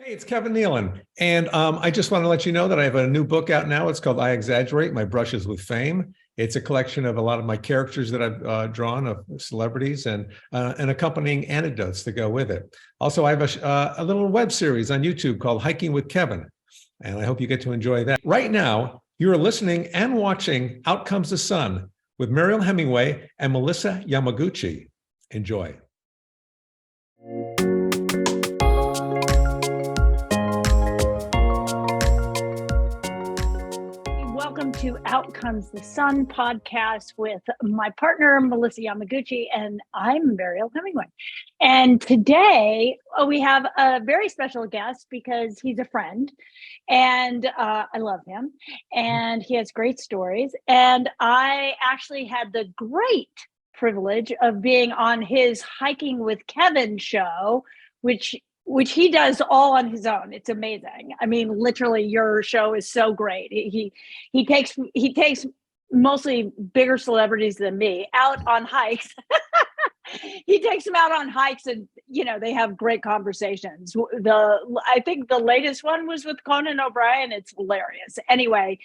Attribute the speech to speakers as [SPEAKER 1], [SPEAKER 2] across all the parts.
[SPEAKER 1] Hey, it's Kevin Nealon. And I just want to let you know that I have a new book out now. It's called I Exaggerate, My Brushes with Fame. It's a collection of a lot of my characters that I've drawn of celebrities and accompanying anecdotes to go with it. Also, I have a little web series on YouTube called Hiking with Kevin. And I hope you get to enjoy that. Right now, you are listening and watching Out Comes the Sun with Mariel Hemingway and Melissa Yamaguchi. Enjoy.
[SPEAKER 2] Welcome to Out Comes the Sun podcast with my partner, Melissa Yamaguchi, and I'm Mariel Hemingway. And today we have a very special guest because he's a friend and I love him and he has great stories. And I actually had the great privilege of being on his Hiking with Kevin show, which he does all on his own. It's amazing. I mean, literally, your show is so great. He takes mostly bigger celebrities than me out on hikes. He takes them out on hikes, and they have great conversations. I think the latest one was with Conan O'Brien. It's hilarious. Anyway,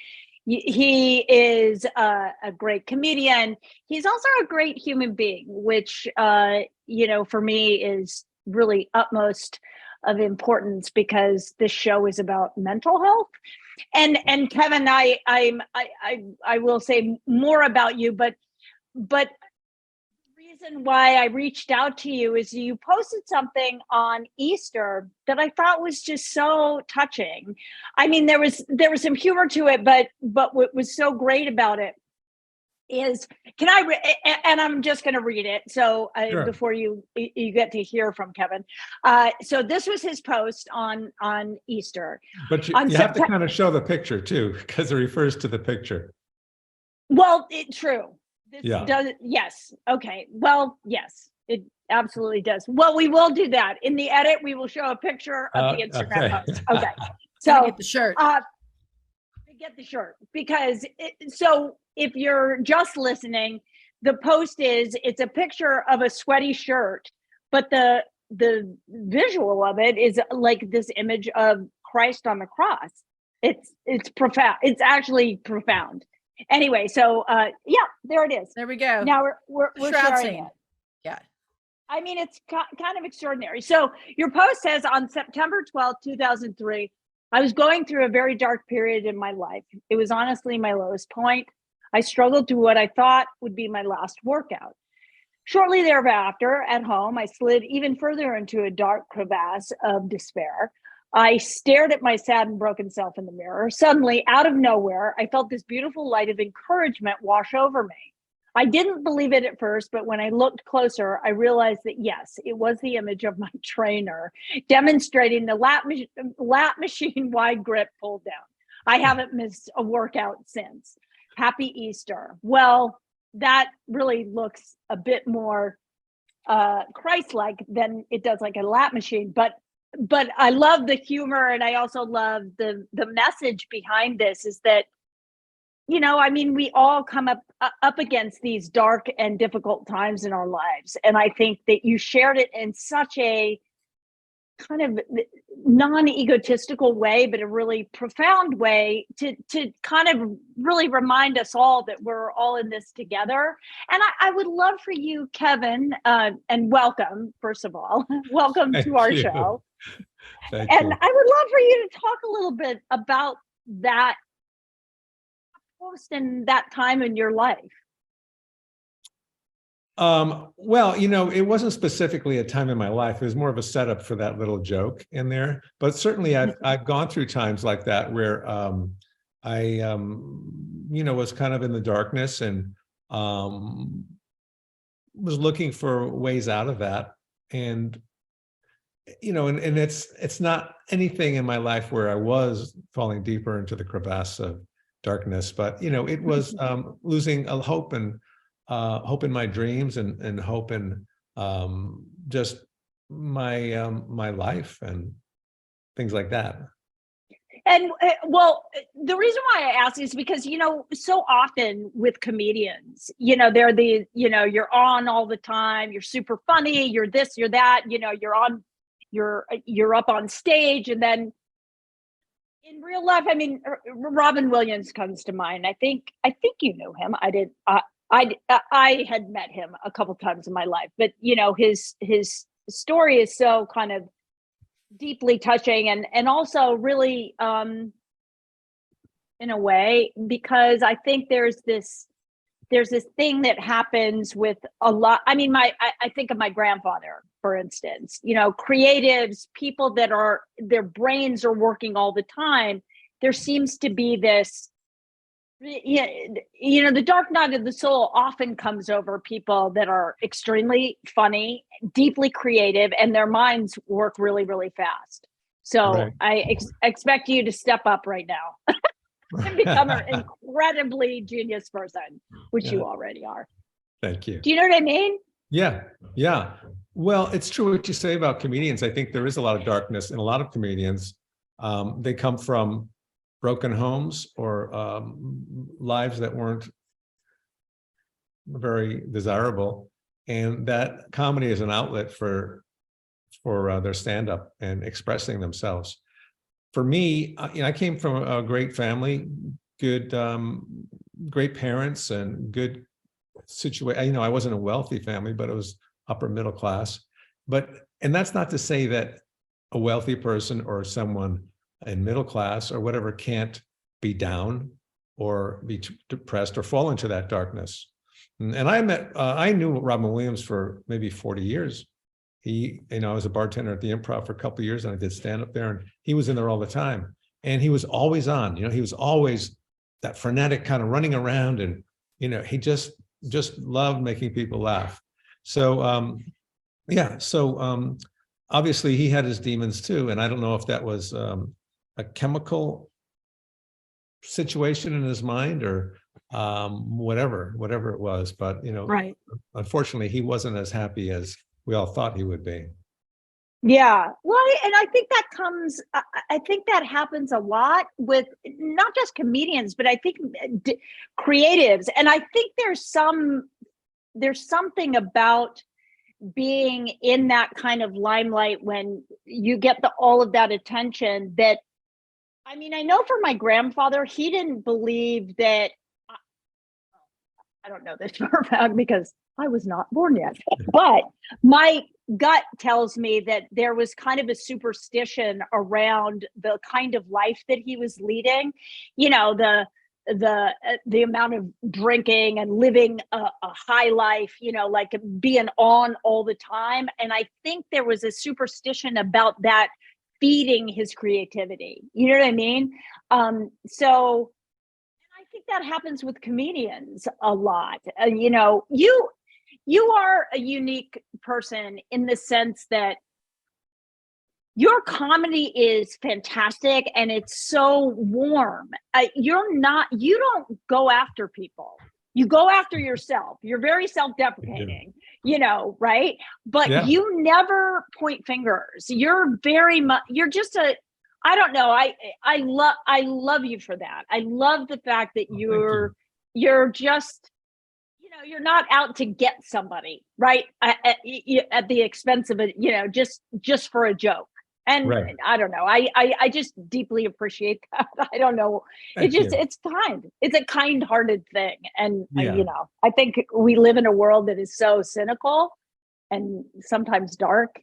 [SPEAKER 2] he is a great comedian. He's also a great human being, which for me is really utmost of importance because this show is about mental health. And Kevin, I will say more about you, but the reason why I reached out to you is you posted something on Easter that I thought was just so touching. I mean, there was some humor to it, but what was so great about it is, and I'm just going to read it. So
[SPEAKER 1] Sure.
[SPEAKER 2] Before you get to hear from Kevin. So this was his post on Easter.
[SPEAKER 1] But you have to kind of show the picture too, because it refers to the picture.
[SPEAKER 2] Well, true. Yes. Okay. Well, yes, it absolutely does. Well, we will do that. In the edit, we will show a picture of the Instagram post. Okay. So
[SPEAKER 3] get the shirt.
[SPEAKER 2] Get the shirt because so if you're just listening, the post it's a picture of a sweaty shirt, but the visual of it is like this image of Christ on the cross. It's profound. It's actually profound. Anyway, so there it is.
[SPEAKER 3] There we go.
[SPEAKER 2] Now we're sharing it.
[SPEAKER 3] Yeah.
[SPEAKER 2] I mean, it's kind of extraordinary. So your post says on September 12th, 2003, I was going through a very dark period in my life. It was honestly my lowest point. I struggled through what I thought would be my last workout. Shortly thereafter, at home, I slid even further into a dark crevasse of despair. I stared at my sad and broken self in the mirror. Suddenly, out of nowhere, I felt this beautiful light of encouragement wash over me. I didn't believe it at first, but when I looked closer, I realized that yes, it was the image of my trainer demonstrating the lat machine wide grip pull down. I haven't missed a workout since. Happy Easter. Well, that really looks a bit more Christ-like than it does like a lat machine, but I love the humor, and I also love the message behind this is that, I mean, we all come up against these dark and difficult times in our lives. And I think that you shared it in such a kind of non-egotistical way, but a really profound way to kind of really remind us all that we're all in this together. And I would love for you, Kevin, and welcome, first of all, welcome to our show.
[SPEAKER 1] Thank
[SPEAKER 2] and
[SPEAKER 1] you.
[SPEAKER 2] I would love for you to talk a little bit about that post in that time in your life.
[SPEAKER 1] Well, it wasn't specifically a time in my life. It was more of a setup for that little joke in there. But certainly I've gone through times like that where I was kind of in the darkness and was looking for ways out of that. And and it's not anything in my life where I was falling deeper into the crevasse of darkness, but it was losing a hope and hope in my dreams and hope in just my my life and things like that.
[SPEAKER 2] And the reason why I ask is because, so often with comedians, they're you're on all the time, you're super funny, you're this, you're that, you're on you're up on stage, and then in real life, I mean, Robin Williams comes to mind. I think you know him. I did. I had met him a couple times in my life, but his story is so kind of deeply touching, and also really in a way, because I think there's this thing that happens with a lot. I mean, I think of my grandfather, for instance, creatives, people that their brains are working all the time. There seems to be this, the dark night of the soul often comes over people that are extremely funny, deeply creative, and their minds work really, really fast. So right. I expect you to step up right now and become an incredibly genius person, which you already are.
[SPEAKER 1] Thank you.
[SPEAKER 2] Do you know what I mean?
[SPEAKER 1] Yeah. Well, it's true what you say about comedians. I think there is a lot of darkness in a lot of comedians. They come from broken homes or lives that weren't very desirable, and that comedy is an outlet for their stand-up and expressing themselves. For me, I came from a great family, good, great parents, and good situation. I wasn't a wealthy family, but it was upper middle class. And that's not to say that a wealthy person or someone in middle class or whatever can't be down or be depressed or fall into that darkness. And I knew Robin Williams for maybe 40 years. I was a bartender at the Improv for a couple of years, and I did stand up there, and he was in there all the time. And he was always on, he was always that frenetic kind of running around, and, he just loved making people laugh. So, obviously he had his demons too. And I don't know if that was a chemical situation in his mind or whatever it was, but,
[SPEAKER 2] right.
[SPEAKER 1] Unfortunately, he wasn't as happy as we all thought he would be.
[SPEAKER 2] Yeah. Well, and I think that happens a lot with not just comedians, but I think creatives. And I think there's something about being in that kind of limelight when you get all of that attention that, I mean, I know for my grandfather, he didn't believe that, I don't know this for a fact because I was not born yet, but my gut tells me that there was kind of a superstition around the kind of life that he was leading, the amount of drinking and living a high life, like being on all the time. And I think there was a superstition about that feeding his creativity. You know what I mean? So I think that happens with comedians a lot. You are a unique person in the sense that your comedy is fantastic and it's so warm. You don't go after people. You go after yourself. You're very self-deprecating, right? But you never point fingers. You're very much, you're I don't know. I love you for that. I love the fact that you're just, you're not out to get somebody, right? At the expense of it, just for a joke. And right. I don't know. I just deeply appreciate that. I don't know. It's kind. It's a kind-hearted thing. And, I think we live in a world that is so cynical and sometimes dark.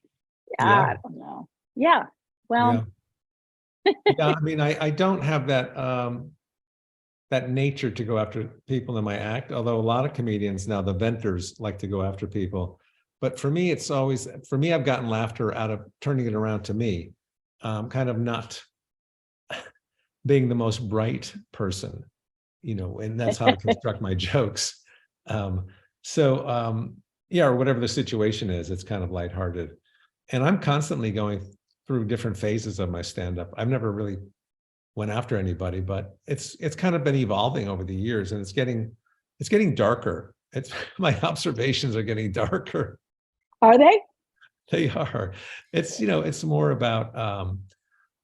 [SPEAKER 2] I don't know. Yeah. Well.
[SPEAKER 1] I mean, I don't have that nature to go after people in my act, although a lot of comedians now, the venters, like to go after people. But for me, I've gotten laughter out of turning it around to me, kind of not being the most bright person, and that's how I construct my jokes. Or whatever the situation is, it's kind of lighthearted. And I'm constantly going through different phases of my stand-up. I've never really went after anybody, but it's kind of been evolving over the years, and it's getting darker. My observations are getting darker.
[SPEAKER 2] Are they?
[SPEAKER 1] They are. It's more about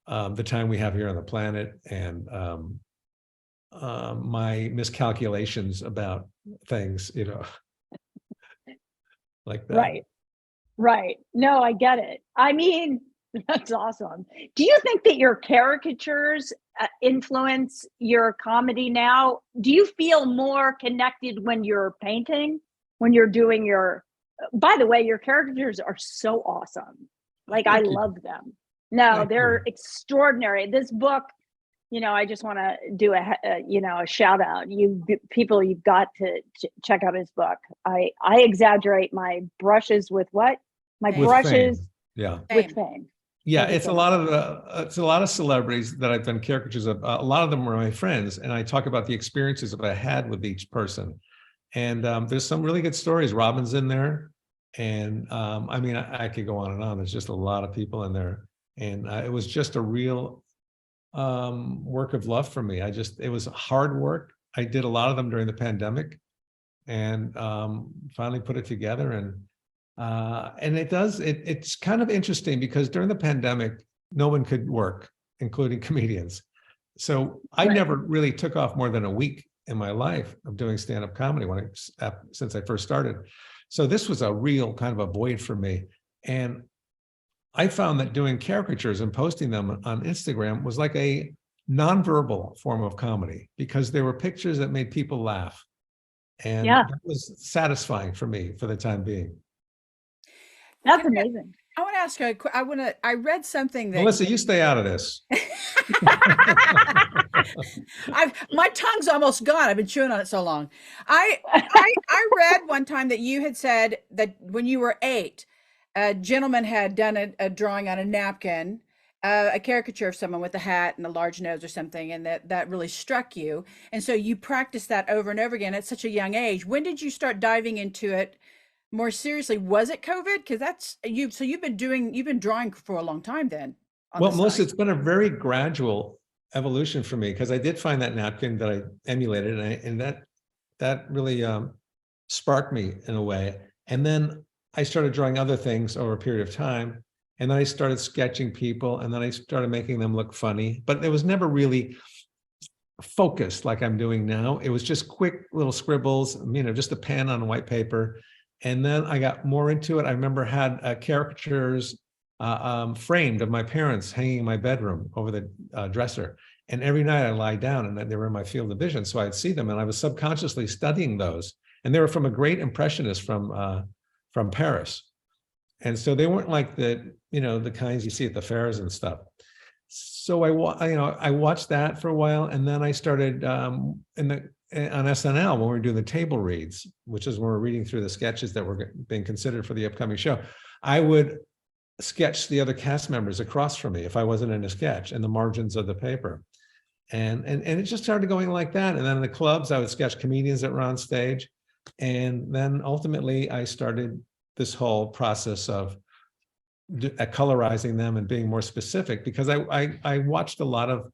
[SPEAKER 1] the time we have here on the planet and my miscalculations about things, like that.
[SPEAKER 2] Right. No, I get it. I mean, That's awesome. Do you think that your caricatures influence your comedy now? Do you feel more connected when you're painting, when you're doing your, by the way, your caricatures are so awesome. Like, I
[SPEAKER 1] Thank you.
[SPEAKER 2] love them. No,
[SPEAKER 1] Thank
[SPEAKER 2] they're
[SPEAKER 1] you.
[SPEAKER 2] extraordinary. This book, I just want to do a shout out. People, you've got to check out his book. I exaggerate my brushes with what? My
[SPEAKER 3] Fame.
[SPEAKER 1] With
[SPEAKER 2] brushes
[SPEAKER 1] fame. Yeah.
[SPEAKER 2] with fame.
[SPEAKER 1] Yeah,
[SPEAKER 2] Thank you
[SPEAKER 1] it's
[SPEAKER 2] so
[SPEAKER 1] a
[SPEAKER 2] much.
[SPEAKER 1] lot of it's a lot of celebrities that I've done caricatures of. A lot of them were my friends, and I talk about the experiences that I had with each person. And there's some really good stories. Robin's in there, and I mean, I could go on and on. There's just a lot of people in there, and it was just a real work of love for me. It was hard work. I did a lot of them during the pandemic, and finally put it together. And it's kind of interesting because during the pandemic, no one could work, including comedians. So I
[SPEAKER 2] Right.
[SPEAKER 1] never really took off more than a week in my life of doing stand-up comedy since I first started. So this was a real kind of a void for me. And I found that doing caricatures and posting them on Instagram was like a nonverbal form of comedy because there were pictures that made people laugh. And
[SPEAKER 2] Yeah.
[SPEAKER 1] that was satisfying for me for the time being.
[SPEAKER 2] That's amazing.
[SPEAKER 3] I want to ask you. I read something that
[SPEAKER 1] Melissa, you stay out of this.
[SPEAKER 3] my tongue's almost gone. I've been chewing on it so long. I read one time that you had said that when you were 8, a gentleman had done a drawing on a napkin, a caricature of someone with a hat and a large nose or something, and that really struck you. And so you practiced that over and over again at such a young age. When did you start diving into it more seriously? Was it COVID? Because so you've been drawing for a long time then.
[SPEAKER 1] Well, Melissa, it's been a very gradual evolution for me because I did find that napkin that I emulated, and that really sparked me in a way. And then I started drawing other things over a period of time, and then I started sketching people, and then I started making them look funny. But it was never really focused like I'm doing now. It was just quick little scribbles, just a pen on white paper. And then I got more into it. I remember had caricatures framed of my parents hanging in my bedroom over the dresser. And every night I lie down and they were in my field of vision. So I'd see them and I was subconsciously studying those. And they were from a great impressionist from Paris. And so they weren't like the kinds you see at the fairs and stuff. So I watched that for a while. And then I started on SNL when we were doing the table reads, which is when we're reading through the sketches that were being considered for the upcoming show. I would sketch the other cast members across from me if I wasn't in a sketch in the margins of the paper. And it just started going like that. And then in the clubs, I would sketch comedians that were on stage. And then ultimately I started this whole process of colorizing them and being more specific because I watched a lot of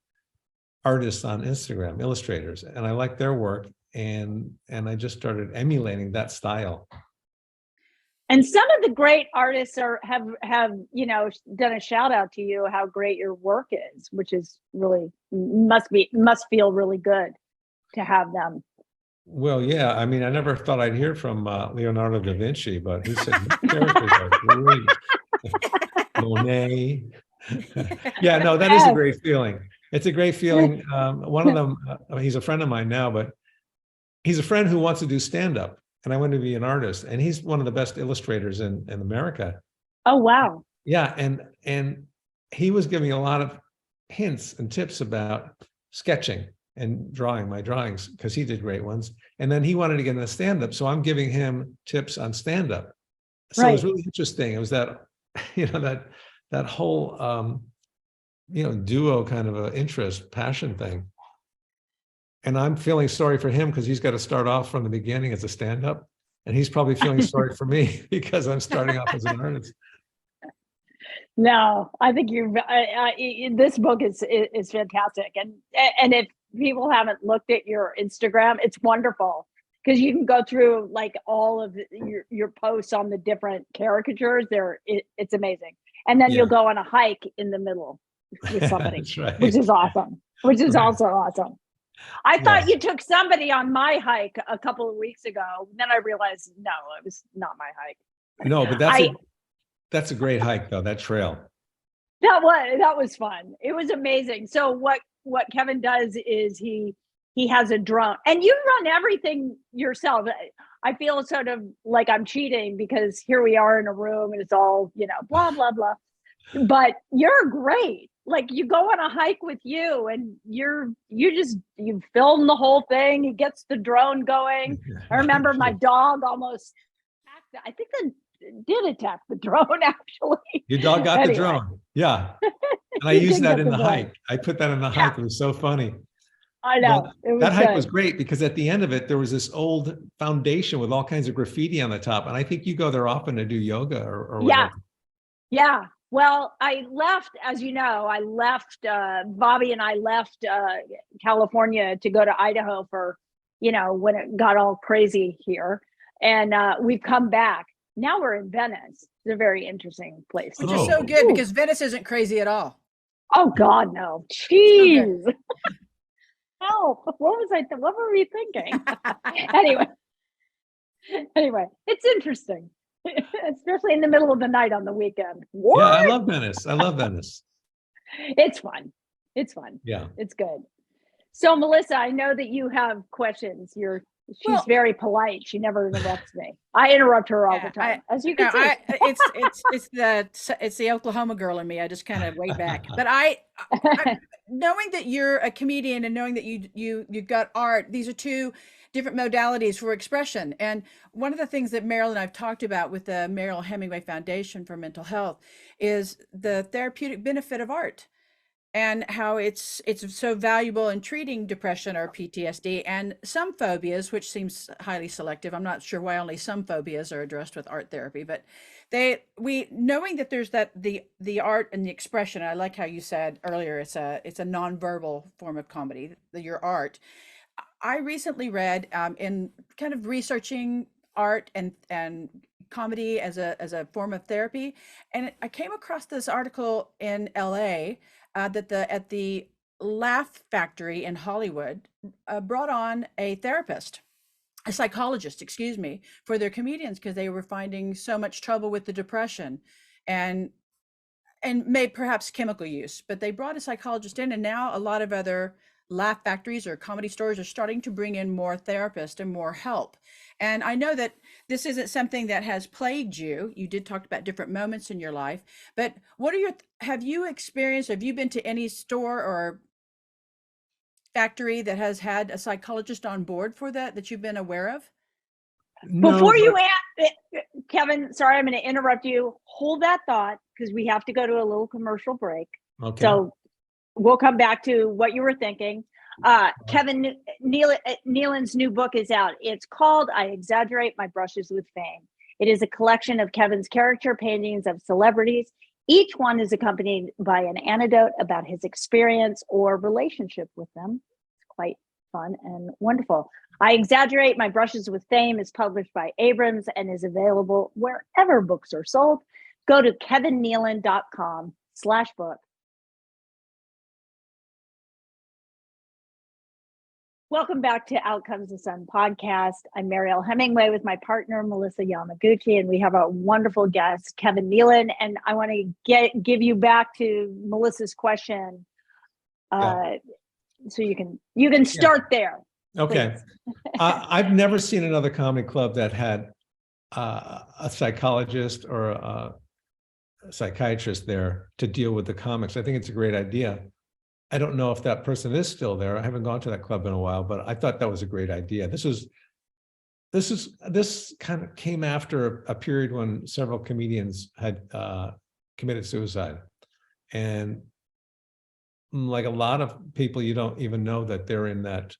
[SPEAKER 1] artists on Instagram, illustrators, and I liked their work. And I just started emulating that style.
[SPEAKER 2] And some of the great artists have done a shout out to you how great your work is, which is really must feel really good to have them.
[SPEAKER 1] Well, yeah, I mean, I never thought I'd hear from Leonardo da Vinci, but he said characters are great. Monet. Yeah, no, that is a great feeling. It's a great feeling. One of them, he's a friend of mine now, but he's a friend who wants to do stand-up. And I want to be an artist. And he's one of the best illustrators in America.
[SPEAKER 2] Oh, wow.
[SPEAKER 1] Yeah. And he was giving a lot of hints and tips about sketching and drawing my drawings because he did great ones. And then he wanted to get into stand-up. So I'm giving him tips on stand-up. So
[SPEAKER 2] Right.
[SPEAKER 1] It was really interesting. It was that, that whole, duo kind of a interest, passion thing. And I'm feeling sorry for him because he's got to start off from the beginning as a stand-up. And he's probably feeling sorry for me because I'm starting off as an artist.
[SPEAKER 2] No, I think this book is fantastic. And if people haven't looked at your Instagram, it's wonderful because you can go through like all of your posts on the different caricatures. It's amazing. And then you'll go on a hike in the middle with somebody,
[SPEAKER 1] Right.
[SPEAKER 2] which is awesome, which is also awesome. I thought you took somebody on my hike a couple of weeks ago. Then I realized, no, it was not my hike.
[SPEAKER 1] No, but that's a great hike though, that trail.
[SPEAKER 2] That was fun. It was amazing. So what Kevin does is he has a drone, and you run everything yourself. I feel sort of like I'm cheating because here we are in a room and it's all, blah blah blah. But you're great. Like, you go on a hike with you and you film the whole thing. He gets the drone going. I remember my dog almost attacked, I think that did attack the drone, actually.
[SPEAKER 1] Your dog got the drone. Yeah. And I used that in the hike. I put that in the hike. It was so funny.
[SPEAKER 2] I know.
[SPEAKER 1] That hike was great because at the end of it, there was this old foundation with all kinds of graffiti on the top. And I think you go there often to do yoga or whatever.
[SPEAKER 2] Yeah. Well, I left, as you know, Bobby and I left California to go to Idaho for, when it got all crazy here. And we've come back. Now we're in Venice. It's a very interesting place.
[SPEAKER 3] Which is so good because Venice isn't crazy at all.
[SPEAKER 2] Oh, God, no. Jeez. Help. What were we thinking? Anyway, it's interesting. Especially in the middle of the night on the weekend. What?
[SPEAKER 1] Yeah, I love Venice.
[SPEAKER 2] It's fun.
[SPEAKER 1] Yeah.
[SPEAKER 2] It's good. So, Melissa, I know that you have questions. She's very polite. She never interrupts me. I interrupt her all the time, as you can see.
[SPEAKER 3] It's the Oklahoma girl in me. I just kind of way back. But knowing that you're a comedian and knowing that you've got art, these are two different modalities for expression. And one of the things that Mariel and I've talked about with the Mariel Hemingway Foundation for Mental Health is the therapeutic benefit of art and how it's so valuable in treating depression or PTSD and some phobias, which seems highly selective. I'm not sure why only some phobias are addressed with art therapy, but knowing that there's the art and the expression. I like how you said earlier, it's a nonverbal form of comedy, your art. I recently read in kind of researching art and comedy as a form of therapy, and I came across this article in LA that at the Laugh Factory in Hollywood brought on a psychologist, for their comedians because they were finding so much trouble with the depression and may perhaps chemical use, but they brought a psychologist in, and now a lot of other laugh factories or comedy stores are starting to bring in more therapists and more help. And I know that this isn't something that has plagued you. You did talk about different moments in your life, but have you been to any store or factory that has had a psychologist on board for that you've been aware of?
[SPEAKER 2] No, before you ask, Kevin, sorry, I'm going to interrupt you. Hold that thought because we have to go to a little commercial break.
[SPEAKER 1] Okay.
[SPEAKER 2] So we'll come back to what you were thinking. Kevin Nealon's new book is out. It's called I Exaggerate My Brushes with Fame. It is a collection of Kevin's character paintings of celebrities. Each one is accompanied by an anecdote about his experience or relationship with them. It's quite fun and wonderful. I Exaggerate My Brushes with Fame is published by Abrams and is available wherever books are sold. Go to kevinnealon.com/book. Welcome back to Out Comes the Sun podcast. I'm Mariel Hemingway with my partner, Melissa Yamaguchi, and we have a wonderful guest, Kevin Nealon. And I want to give you back to Melissa's question. So you can start there.
[SPEAKER 1] Okay. I've never seen another comedy club that had a psychologist or a psychiatrist there to deal with the comics. I think it's a great idea. I don't know if that person is still there. I haven't gone to that club in a while, but I thought that was a great idea. This kind of came after a period when several comedians had committed suicide. And like a lot of people, you don't even know that they're in that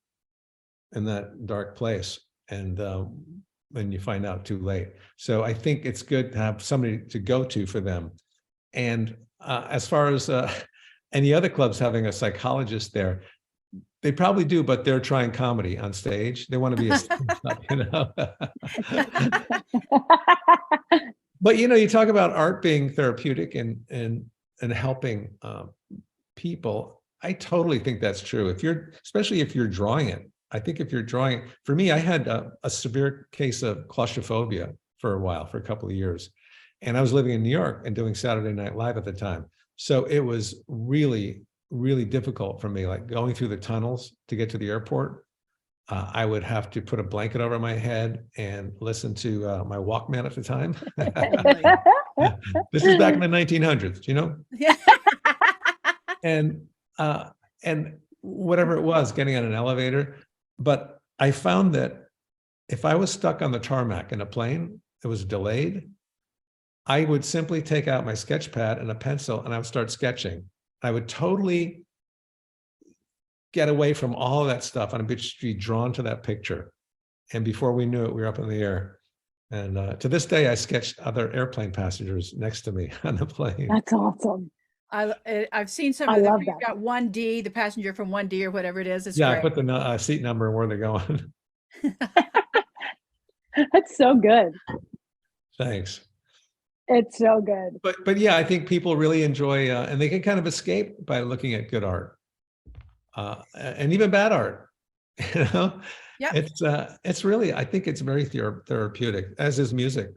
[SPEAKER 1] dark place. And when you find out too late. So I think it's good to have somebody to go to for them. And as far as any other clubs having a psychologist there, they probably do, but they're trying comedy on stage. They want to be But you talk about art being therapeutic and helping people. I totally think that's true. Especially if you're drawing it. I think if you're drawing, for me, I had a severe case of claustrophobia for a couple of years. And I was living in New York and doing Saturday Night Live at the time. So it was really, really difficult for me, like going through the tunnels to get to the airport. I would have to put a blanket over my head and listen to my Walkman at the time. This is back in the 1900s, you know?
[SPEAKER 3] Yeah.
[SPEAKER 1] And whatever it was, getting on an elevator. But I found that if I was stuck on the tarmac in a plane, it was delayed, I would simply take out my sketch pad and a pencil and I would start sketching. I would totally get away from all of that stuff and I'd just be drawn to that picture. And before we knew it, we were up in the air. And to this day, I sketched other airplane passengers next to me on the plane.
[SPEAKER 2] That's awesome.
[SPEAKER 3] I've seen some
[SPEAKER 2] I
[SPEAKER 3] of them.
[SPEAKER 2] love
[SPEAKER 3] You've
[SPEAKER 2] that.
[SPEAKER 3] got 1D, the passenger from 1D or whatever it is. It's
[SPEAKER 1] Yeah,
[SPEAKER 3] great.
[SPEAKER 1] I put the seat number and where they're going.
[SPEAKER 2] That's so good.
[SPEAKER 1] Thanks.
[SPEAKER 2] It's so good.
[SPEAKER 1] But yeah, I think people really enjoy, and they can kind of escape by looking at good art, and even bad art. You know,
[SPEAKER 3] Yeah.
[SPEAKER 1] It's really, I think it's very therapeutic, as is music.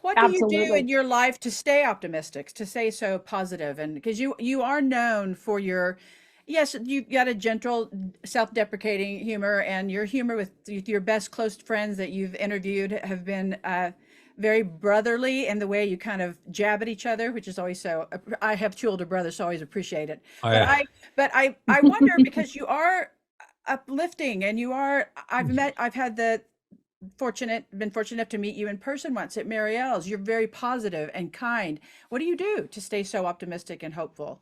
[SPEAKER 3] What do you do
[SPEAKER 2] Absolutely.
[SPEAKER 3] in your life to stay optimistic, to stay so positive? And because you are known for your, yes, you've got a gentle, self-deprecating humor, and your humor with your best close friends that you've interviewed have been very brotherly in the way you kind of jab at each other, which is always so. I have two older brothers, so I always appreciate it. But I wonder, because you are uplifting and you are, I've had been fortunate enough to meet you in person once at Mariel's. You're very positive and kind. What do you do to stay so optimistic and hopeful?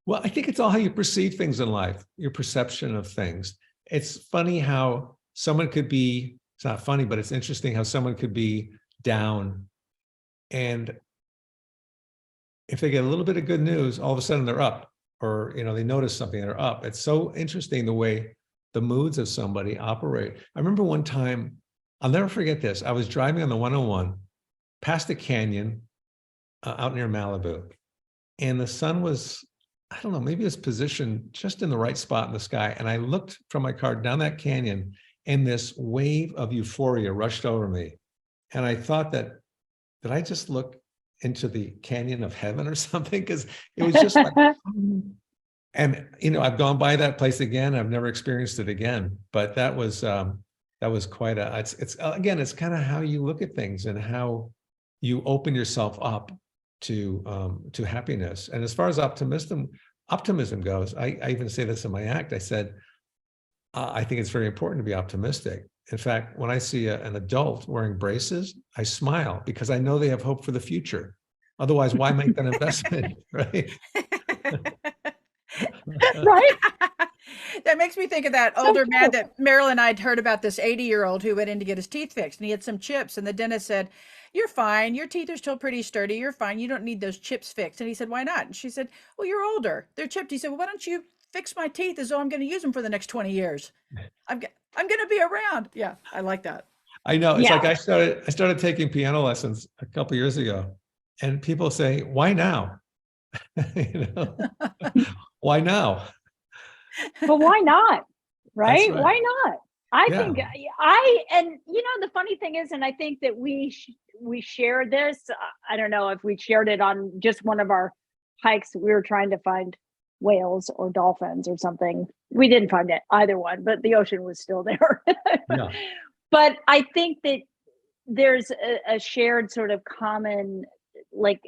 [SPEAKER 1] Well, I think it's all how you perceive things in life, your perception of things. It's funny how someone could be, it's not funny, but it's interesting how someone could be down, and if they get a little bit of good news, all of a sudden they're up, or they notice something, they're up. It's so interesting the way the moods of somebody operate. I remember one time, I'll never forget this. I was driving on the 101 past a canyon out near Malibu, and the sun was, I don't know, maybe it was positioned just in the right spot in the sky. And I looked from my car down that canyon, and this wave of euphoria rushed over me. And I thought that, did I just look into the canyon of heaven or something? Because it was just like, and I've gone by that place again. I've never experienced it again. But that was quite a. It's again, it's kind of how you look at things and how you open yourself up to happiness. And as far as optimism goes, I even say this in my act. I said, I think it's very important to be optimistic. In fact, when I see an adult wearing braces, I smile because I know they have hope for the future. Otherwise, why make that investment, right?
[SPEAKER 2] Right?
[SPEAKER 3] That makes me think of that older man that Mariel and I had heard about, this 80-year-old who went in to get his teeth fixed, and he had some chips, and the dentist said, "You're fine. Your teeth are still pretty sturdy. You're fine. You don't need those chips fixed." And he said, "Why not?" And she said, "Well, you're older. They're chipped." He said, "Well, why don't you fix my teeth as though I'm going to use them for the next 20 years? I'm going to be around." Yeah, I like that.
[SPEAKER 1] I know. It's like I started taking piano lessons a couple of years ago, and people say, "Why now?" Why now?
[SPEAKER 2] But why not? Right?
[SPEAKER 1] Right.
[SPEAKER 2] Why not? I think the funny thing is, and I think that we share this. I don't know if we shared it on just one of our hikes. We were trying to find whales or dolphins or something. We didn't find it, either one, but the ocean was still there.
[SPEAKER 1] Yeah.
[SPEAKER 2] But I think that there's a shared sort of common, like,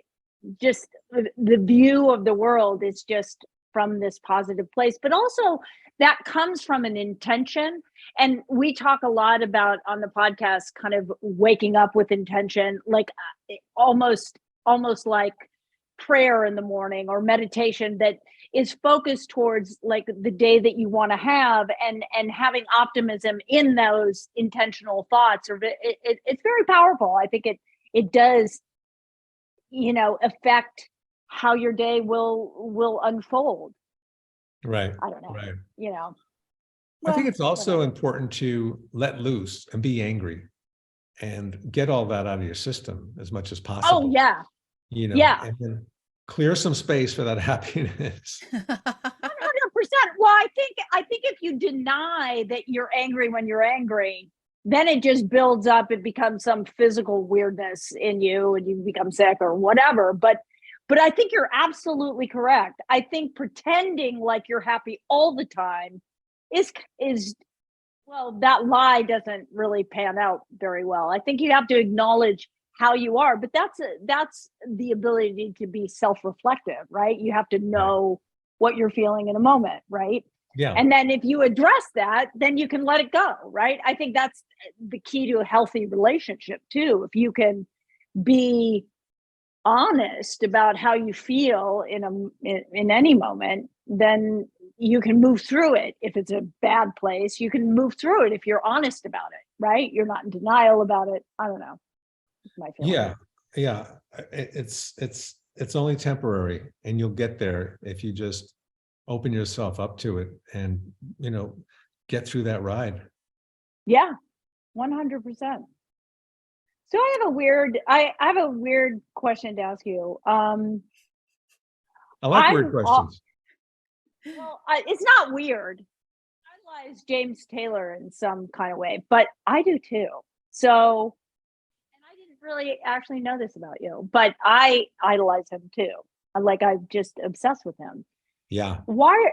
[SPEAKER 2] just the view of the world is just from this positive place, but also that comes from an intention. And we talk a lot about on the podcast, kind of waking up with intention, like almost like prayer in the morning or meditation that is focused towards like the day that you want to have, and having optimism in those intentional thoughts. Or it's very powerful. I think it does, affect how your day will unfold.
[SPEAKER 1] Right.
[SPEAKER 2] I don't know.
[SPEAKER 1] Right.
[SPEAKER 2] Well,
[SPEAKER 1] I think it's also important to let loose and be angry and get all that out of your system as much as possible.
[SPEAKER 2] Oh yeah.
[SPEAKER 1] And then clear some space for that happiness.
[SPEAKER 2] 100%. Well, I think if you deny that you're angry when you're angry, then it just builds up. It becomes some physical weirdness in you, and you become sick or whatever. But But I think you're absolutely correct. I think pretending like you're happy all the time is well, that lie doesn't really pan out very well. I think you have to acknowledge how you are, but that's the ability to be self-reflective, right? You have to know what you're feeling in a moment, right?
[SPEAKER 1] Yeah.
[SPEAKER 2] And then if you address that, then you can let it go, right? I think that's the key to a healthy relationship too. If you can be honest about how you feel in any moment, then you can move through it. If it's a bad place, you can move through it if you're honest about it, right? You're not in denial about it. I don't know. It's my feeling.
[SPEAKER 1] Yeah. It's only temporary, and you'll get there if you just open yourself up to it and, get through that ride.
[SPEAKER 2] Yeah, 100%. So I have a weird question to ask you.
[SPEAKER 1] I like weird questions.
[SPEAKER 2] Well, it's not weird. I idolize James Taylor in some kind of way, but I do too. So, and I didn't really actually know this about you, but I idolize him too. I'm just obsessed with him.
[SPEAKER 1] Yeah.
[SPEAKER 2] Why?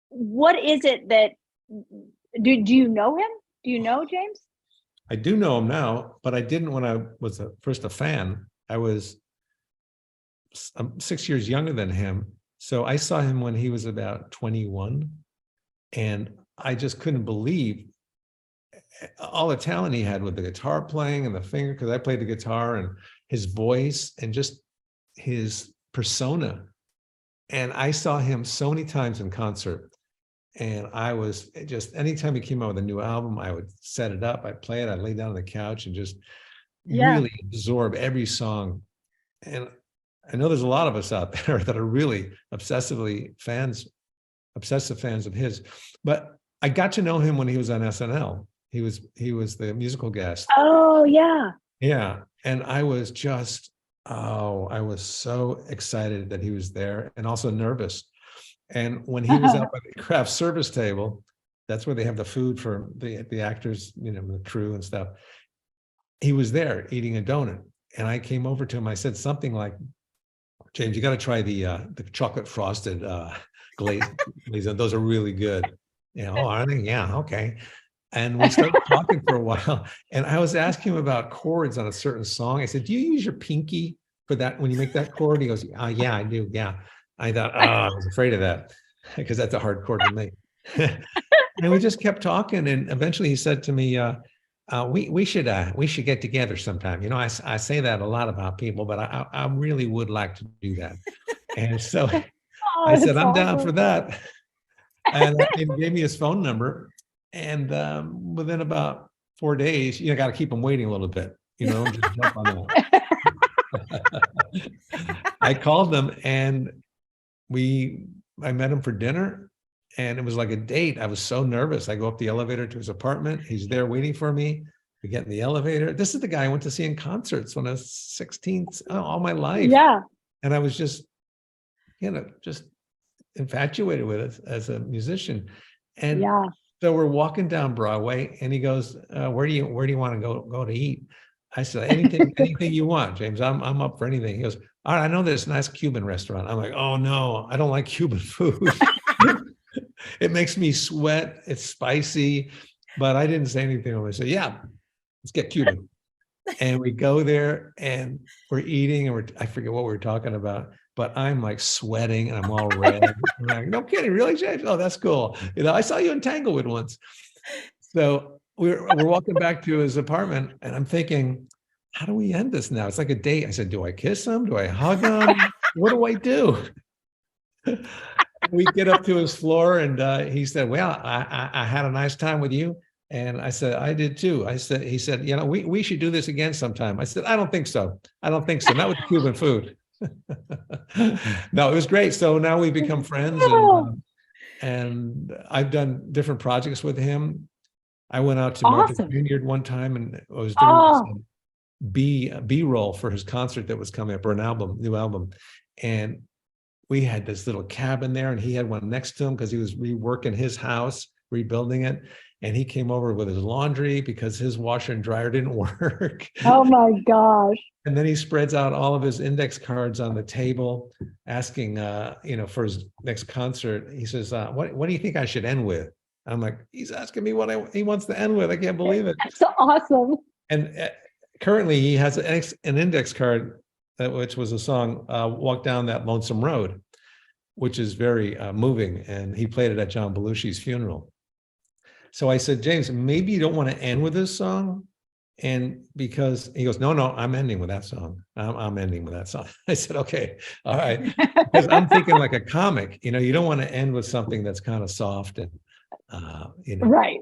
[SPEAKER 2] What is it that do you know him? Do you know James?
[SPEAKER 1] I do know him now, but I didn't when I was first a fan. I'm 6 years younger than him. So I saw him when he was about 21, and I just couldn't believe all the talent he had with the guitar playing and the finger, because I played the guitar, and his voice and just his persona. And I saw him so many times in concert, and I was just, anytime he came out with a new album, I would set it up, I'd play it, I'd lay down on the couch and just really absorb every song. And I know there's a lot of us out there that are really obsessive fans of his, but I got to know him when he was on SNL. He was the musical guest.
[SPEAKER 2] Oh yeah.
[SPEAKER 1] Yeah. And I was so excited that he was there, and also nervous. And when he was out by the craft service table, that's where they have the food for the actors, the crew and stuff. He was there eating a donut. And I came over to him. I said something like, James, you got to try the chocolate frosted glaze. Those are really good. Oh, are they? Yeah, okay. And we started talking for a while. And I was asking him about chords on a certain song. I said, do you use your pinky for that when you make that chord? He goes, yeah, I do. Yeah. I thought, I was afraid of that, because that's a hard chord to make. And we just kept talking. And eventually he said to me, we should get together sometime. I say that a lot about people, but I really would like to do that. And so I said, I'm down for that. And he gave me his phone number. And within about 4 days, got to keep him waiting a little bit, just jump on that. I called them, and I met him for dinner, and it was like a date. I was so nervous. I go up the elevator to his apartment. He's there waiting for me. We get in the elevator. This is the guy I went to see in concerts when I was 16, all my life.
[SPEAKER 2] Yeah.
[SPEAKER 1] And I was just, just infatuated with it as a musician. And so we're walking down Broadway, and he goes, where do you want to go to eat? I said, anything you want, James. I'm up for anything. He goes, all right, I know there's a nice Cuban restaurant. I'm like, oh no, I don't like Cuban food. It makes me sweat. It's spicy. But I didn't say anything. I said, yeah, let's get Cuban. And we go there, and we're eating, and I forget what we were talking about, but I'm like sweating, and I'm all red. I'm like, no kidding, really, James? Oh, that's cool. I saw you in Tanglewood once. So we're walking back to his apartment, and I'm thinking, how do we end this now? It's like a date. I said, do I kiss him? Do I hug him? What do I do? We get up to his floor, and he said, well, I had a nice time with you. And I said, I did too. He said, we should do this again sometime. I said, I don't think so. Not with Cuban food. No, it was great. So now we've become friends, and I've done different projects with him. I went out to Martha's Vineyard one time, and I was doing B-roll for his concert that was coming up, or new album. And we had this little cabin there, and he had one next to him because he was reworking his house, rebuilding it. and he came over with his laundry because his washer and dryer didn't work.
[SPEAKER 2] Oh my gosh.
[SPEAKER 1] And then he spreads out all of his index cards on the table, asking, for his next concert. He says, what do you think I should end with? I'm like, he's asking me what he wants to end with. I can't believe it.
[SPEAKER 2] That's awesome.
[SPEAKER 1] And currently he has an index card, which was a song, Walk Down That Lonesome Road, which is very moving. And he played it at John Belushi's funeral. So I said, James, maybe you don't want to end with this song. And because he goes, no, I'm ending with that song. I'm ending with that song. I said, okay, all right. Because I'm thinking like a comic, you don't want to end with something that's kind of soft and,
[SPEAKER 2] Right.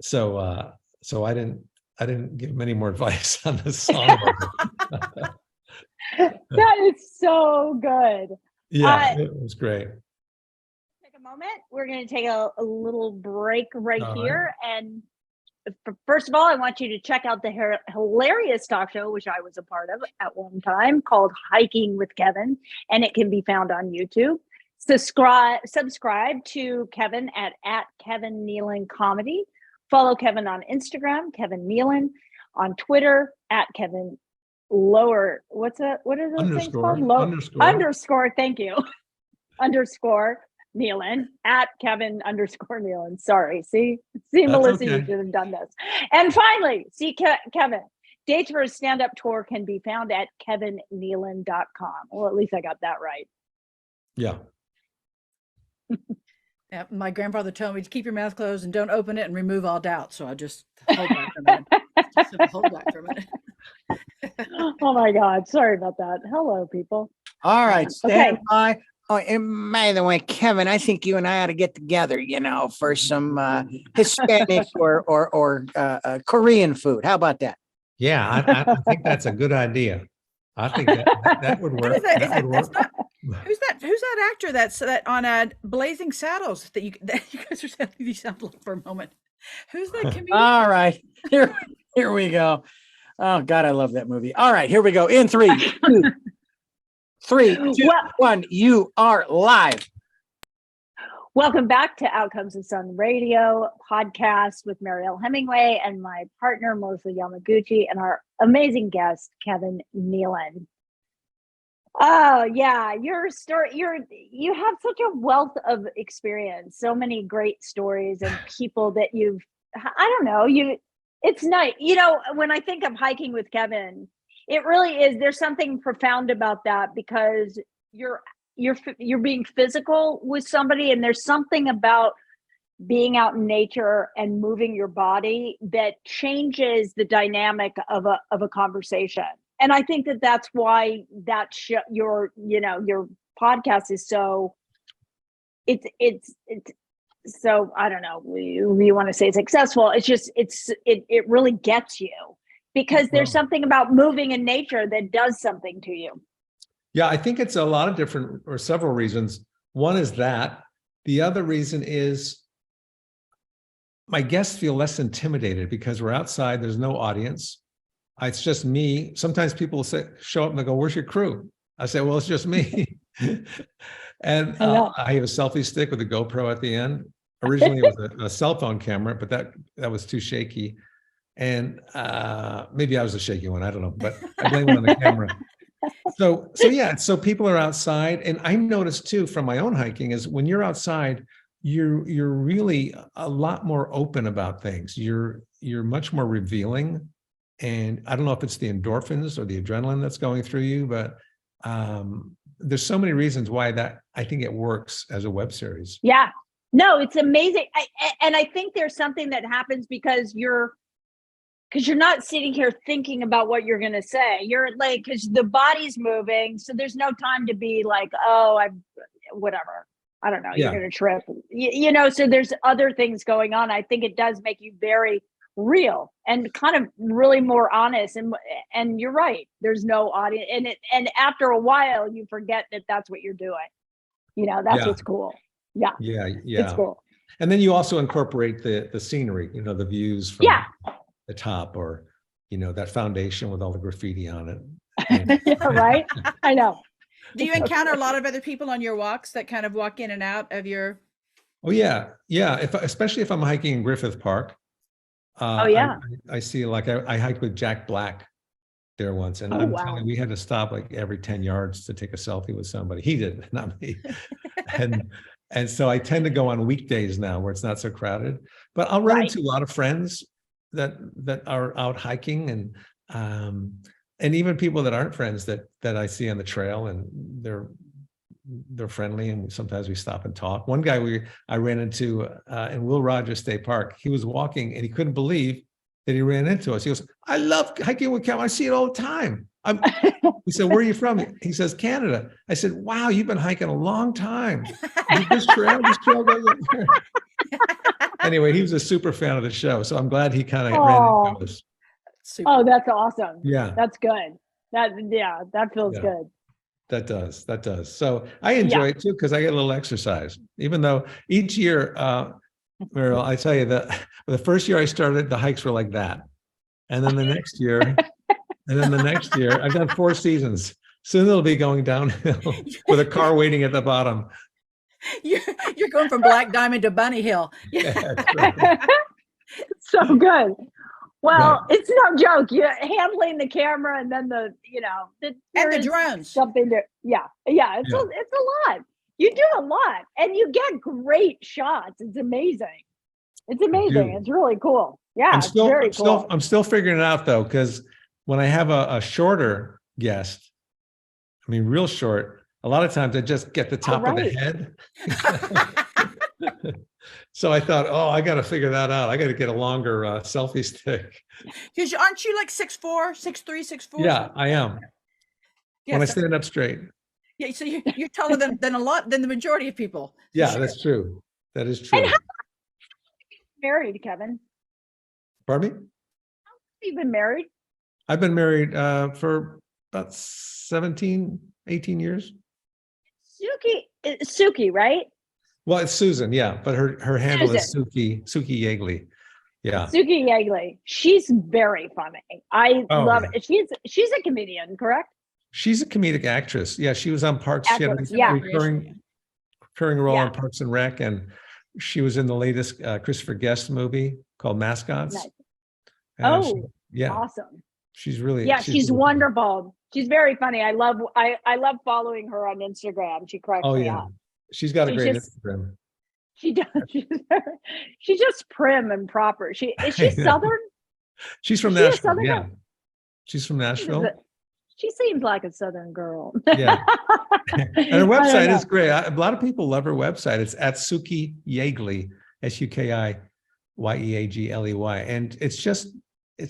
[SPEAKER 1] So I didn't give him any more advice on this song.
[SPEAKER 2] That is so good.
[SPEAKER 1] Yeah, it was great.
[SPEAKER 2] Take a moment. We're going to take a little break right
[SPEAKER 1] All
[SPEAKER 2] here. And first of all, I want you to check out the hilarious talk show, which I was a part of at one time, called Hiking with Kevin, and it can be found on YouTube. Subscribe to Kevin at Kevin Nealon Comedy. Follow Kevin on Instagram, Kevin Nealon, on Twitter at Kevin lower. What are those things called? Underscore. Thank you. _ Nealon at Kevin _ Nealon. Sorry. See, Melissa, okay. You should have done this. And finally, see Kevin. Dates for his stand-up tour can be found at kevinnealon.com. Well, at least I got that right.
[SPEAKER 1] Yeah.
[SPEAKER 3] Yeah, my grandfather told me to keep your mouth closed and don't open it and remove all doubt. So I just hold back for a minute. Hold back for a minute.
[SPEAKER 2] Oh my God. Sorry about that. Hello, people.
[SPEAKER 4] All right. Stand by. Oh, and by the way, Kevin, I think you and I ought to get together, for some Hispanic or Korean food. How about that?
[SPEAKER 1] Yeah, I think that's a good idea. I think that would work. That would work.
[SPEAKER 3] Who's that actor that's on Blazing Saddles that you guys are telling me sound like for a moment? Who's that comedian?
[SPEAKER 4] All right, here we go. Oh God, I love that movie. All right, here we go. In 3, 2, 1. You are live.
[SPEAKER 2] Welcome back to Outcomes of Sun Radio podcast with Mariel Hemingway and my partner Melissa Yamaguchi and our amazing guest Kevin Nealon. Oh yeah, your story. You have such a wealth of experience, so many great stories and people that you've. I don't know. It's nice. When I think of hiking with Kevin, it really is. There's something profound about that because you're being physical with somebody, and there's something about being out in nature and moving your body that changes the dynamic of a conversation. And I think that's why your podcast is so it's so, I don't know, we want to say successful. It's just it really gets you because there's something about moving in nature that does something to you.
[SPEAKER 1] Yeah, I think it's a lot of different or several reasons. One is that. The other reason is my guests feel less intimidated because we're outside, there's no audience. It's just me. Sometimes people show up and they go, "Where's your crew?" I say, "Well, it's just me." And I have a selfie stick with a GoPro at the end. Originally, it was a cell phone camera, but that was too shaky. And maybe I was a shaky one. I don't know, but I blame it on the camera. So people are outside, and I noticed too from my own hiking is when you're outside, you're really a lot more open about things. You're much more revealing. And I don't know if it's the endorphins or the adrenaline that's going through you, but there's so many reasons why I think it works as a web series.
[SPEAKER 2] Yeah, no, it's amazing. And I think there's something that happens because you're not sitting here thinking about what you're going to say. You're like, because the body's moving. So there's no time to be like, whatever. I don't know. You're going to trip, so there's other things going on. I think it does make you very real and kind of really more honest. And you're right. There's no audience. And after a while, you forget that that's what you're doing. That's what's cool. Yeah.
[SPEAKER 1] Yeah.
[SPEAKER 2] It's cool.
[SPEAKER 1] And then you also incorporate the scenery, the views from the top or, that foundation with all the graffiti on it.
[SPEAKER 2] Yeah, right. I know.
[SPEAKER 3] Do you encounter a lot of other people on your walks that kind of walk in and out of your
[SPEAKER 1] Oh yeah, yeah. Especially if I'm hiking in Griffith Park.
[SPEAKER 2] Oh yeah.
[SPEAKER 1] I see. Like I hiked with Jack Black there once, and
[SPEAKER 2] Oh
[SPEAKER 1] I'm
[SPEAKER 2] wow.
[SPEAKER 1] telling you, we had to stop like every 10 yards to take a selfie with somebody. He did, not me. and and so I tend to go on weekdays now where it's not so crowded. But I'll run
[SPEAKER 2] Right.
[SPEAKER 1] into a lot of friends that are out hiking, and even people that aren't friends that I see on the trail, and they're friendly, and sometimes we stop and talk. One guy I ran into in Will Rogers State Park. He was walking and he couldn't believe that he ran into us. He goes, "I love hiking with Kevin. I see it all the time." We said, "Where are you from?" He says, "Canada." I said, "Wow, you've been hiking a long time. This trail goes up there." Anyway, he was a super fan of the show, so I'm glad he kind of ran into us.
[SPEAKER 3] Super.
[SPEAKER 2] Oh, that's awesome.
[SPEAKER 1] Yeah,
[SPEAKER 2] That's good. That feels
[SPEAKER 1] Yeah.
[SPEAKER 2] good.
[SPEAKER 1] that does. So I enjoy it too because I get a little exercise. Even though each year, Mariel, I tell you that the first year I started, the hikes were like that, and then the next year, I've done 4 seasons. Soon it'll be going downhill with a car waiting at the bottom.
[SPEAKER 3] You're going from Black Diamond to Bunny Hill.
[SPEAKER 1] Yeah, that's right.
[SPEAKER 2] So good. Well,
[SPEAKER 1] Right.
[SPEAKER 2] it's no joke. You're handling the camera and then the
[SPEAKER 3] And the drones.
[SPEAKER 2] something there. Yeah. It's a lot. You do a lot and you get great shots. It's amazing. It's amazing.
[SPEAKER 1] do.
[SPEAKER 2] It's really cool. Yeah, it's very cool.
[SPEAKER 1] I'm still figuring it out though, because when I have a shorter guest, I mean, real short, a lot of times I just get the top of the head. So I thought, I got to figure that out. I got to get a longer selfie stick.
[SPEAKER 3] Because aren't you like 6'4", 6'3", 6'4"?
[SPEAKER 1] Yeah, I am.
[SPEAKER 3] Yeah,
[SPEAKER 1] when I stand up straight.
[SPEAKER 3] Yeah, so you're taller than the majority of people.
[SPEAKER 1] Yeah, that's true. That is true.
[SPEAKER 2] And how long have you been married, Kevin?
[SPEAKER 1] Pardon me?
[SPEAKER 2] How long have you been married?
[SPEAKER 1] I've been married for about 17, 18 years.
[SPEAKER 2] Suki, right?
[SPEAKER 1] Well, it's Susan, yeah, but her handle is Suki Yeagley. Yeah.
[SPEAKER 2] Suki Yeagley. She's very funny. I love it. She's a comedian, correct?
[SPEAKER 1] She's a comedic actress. Yeah, she was on Parks. She had a recurring role on Parks and Rec, and she was in the latest Christopher Guest movie called Mascots.
[SPEAKER 2] Nice.
[SPEAKER 1] Yeah,
[SPEAKER 2] awesome.
[SPEAKER 1] She's really
[SPEAKER 2] she's wonderful. She's very funny. I love following her on Instagram. She cracks me up.
[SPEAKER 1] She's got a great Instagram.
[SPEAKER 2] She does. She's just prim and proper. Is she Southern?
[SPEAKER 1] She's from Nashville. Yeah, she's from Nashville.
[SPEAKER 2] She seems like a Southern girl.
[SPEAKER 1] Yeah, and her website is great. A lot of people love her website. It's at Suki Yeagley, SukiYeagley, and it's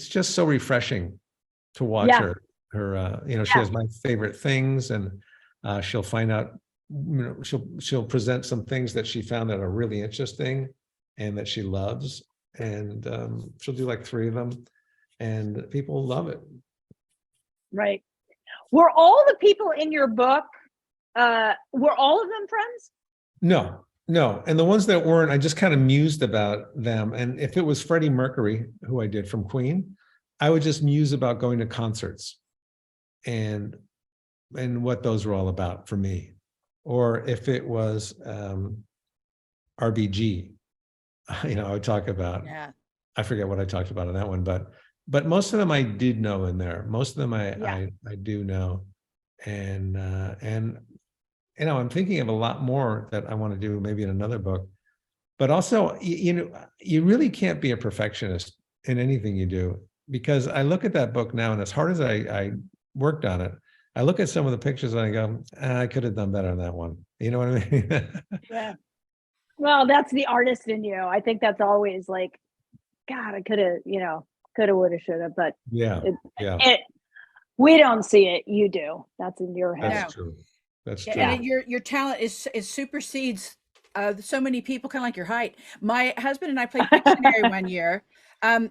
[SPEAKER 1] just so refreshing to watch her. She has my favorite things, and she'll find out. She'll present some things that she found that are really interesting and that she loves, and she'll do like 3 of them, and people love it.
[SPEAKER 2] Right. Were all the people in your book, were all of them friends?
[SPEAKER 1] No. And the ones that weren't, I just kind of mused about them. And if it was Freddie Mercury, who I did from Queen, I would just muse about going to concerts and what those were all about for me. Or if it was RBG, I would talk about, I forget what I talked about on that one, but most of them I did know in there. Most of them I do know. And I'm thinking of a lot more that I want to do maybe in another book. But also, you really can't be a perfectionist in anything you do, because I look at that book now, and as hard as I worked on it, I look at some of the pictures and I go, I could have done better on that one. You know what I mean?
[SPEAKER 2] Yeah. Well, that's the artist in you. I think that's always like, God, I could have, would have, should have, but we don't see it. You do. That's in your head.
[SPEAKER 1] That's true. That's true.
[SPEAKER 3] And your talent is supersedes so many people, kind of like your height. My husband and I played Pictionary one year. My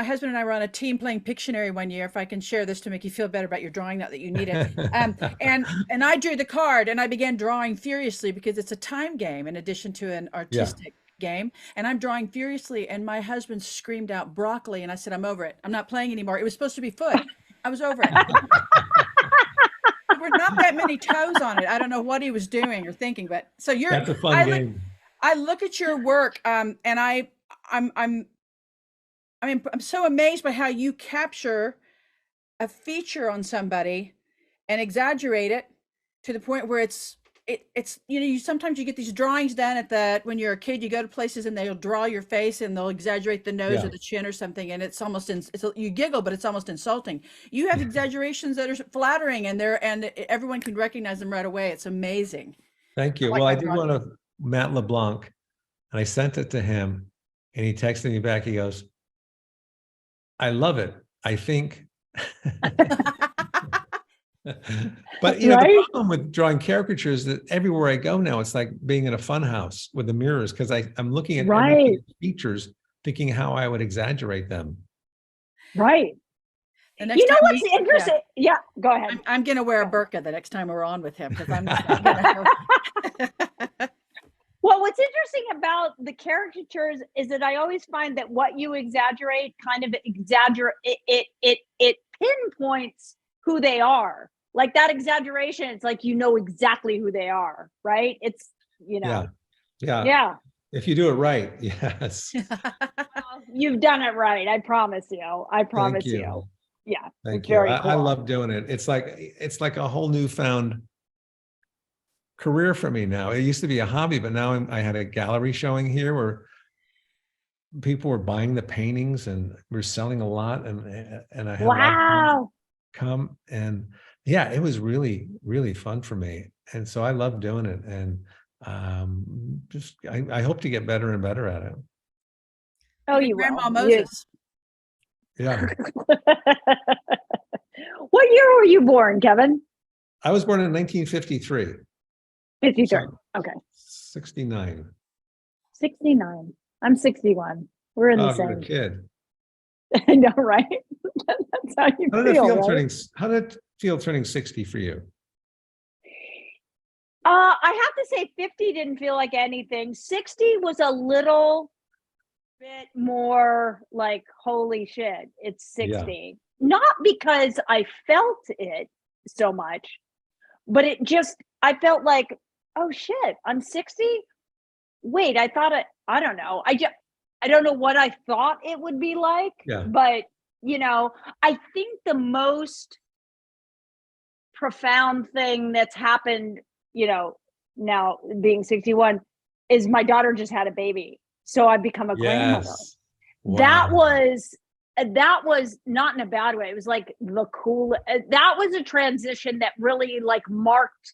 [SPEAKER 3] husband and I were on a team playing Pictionary one year. If I can share this to make you feel better about your drawing, not that you need it. And I drew the card and I began drawing furiously because it's a time game in addition to an artistic game. And I'm drawing furiously, and my husband screamed out broccoli, and I said, I'm over it. I'm not playing anymore. It was supposed to be foot. I was over it. There were not that many toes on it. I don't know what he was doing or thinking, but so
[SPEAKER 1] that's a fun game.
[SPEAKER 3] I look at your work, and I'm so amazed by how you capture a feature on somebody and exaggerate it to the point where it's you sometimes you get these drawings done when you're a kid, you go to places and they'll draw your face and they'll exaggerate the nose or the chin or something, and it's almost you giggle, but it's almost insulting. You have exaggerations that are flattering, and everyone can recognize them right away. It's amazing.
[SPEAKER 1] Thank you. Well, I did one of Matt LeBlanc, and I sent it to him, and he texted me back. He goes, "I love it. I think." But the problem with drawing caricatures is that everywhere I go now, it's like being in a fun house with the mirrors, because I'm looking at every features, thinking how I would exaggerate them.
[SPEAKER 2] Right.
[SPEAKER 3] The next
[SPEAKER 2] time what's interesting? Yeah, go ahead.
[SPEAKER 3] I'm going to wear a burqa the next time we're on with him, because I'm.
[SPEAKER 2] Well, what's interesting about the caricatures is that I always find that what you exaggerate kind of it pinpoints who they are. Like that exaggeration, it's like exactly who they are, right? It's yeah.
[SPEAKER 1] If you do it right, yes.
[SPEAKER 2] You've done it right. I promise you.
[SPEAKER 1] Thank you.
[SPEAKER 2] Yeah.
[SPEAKER 1] Thank you. I love doing it. It's like a whole newfound career for me now. It used to be a hobby, but now I had a gallery showing here where people were buying the paintings, and we're selling a lot, and I had a lot of come, and it was really, really fun for me. And so I love doing it. And I hope to get better and better at it.
[SPEAKER 2] Oh, you
[SPEAKER 3] Grandma
[SPEAKER 2] will.
[SPEAKER 3] Moses.
[SPEAKER 1] Yeah.
[SPEAKER 2] What year were you born, Kevin?
[SPEAKER 1] I was born in 1953.
[SPEAKER 2] 53.
[SPEAKER 1] So
[SPEAKER 2] okay.
[SPEAKER 1] 69.
[SPEAKER 2] 69. I'm 61. We're in the same.
[SPEAKER 1] You're a kid.
[SPEAKER 2] I know, right? That's how you feel.
[SPEAKER 1] How did it feel turning 60 for you?
[SPEAKER 2] I have to say 50 didn't feel like anything. 60 was a little bit more like, holy shit, it's 60. Not because I felt it so much, but I felt like, oh shit, I'm 60. Wait, I don't know. I don't know what I thought it would be like, but I think the most profound thing that's happened, now being 61, is my daughter just had a baby. So I've become a grandmother. Wow. That was not in a bad way. It was like the cool, that was a transition that really marked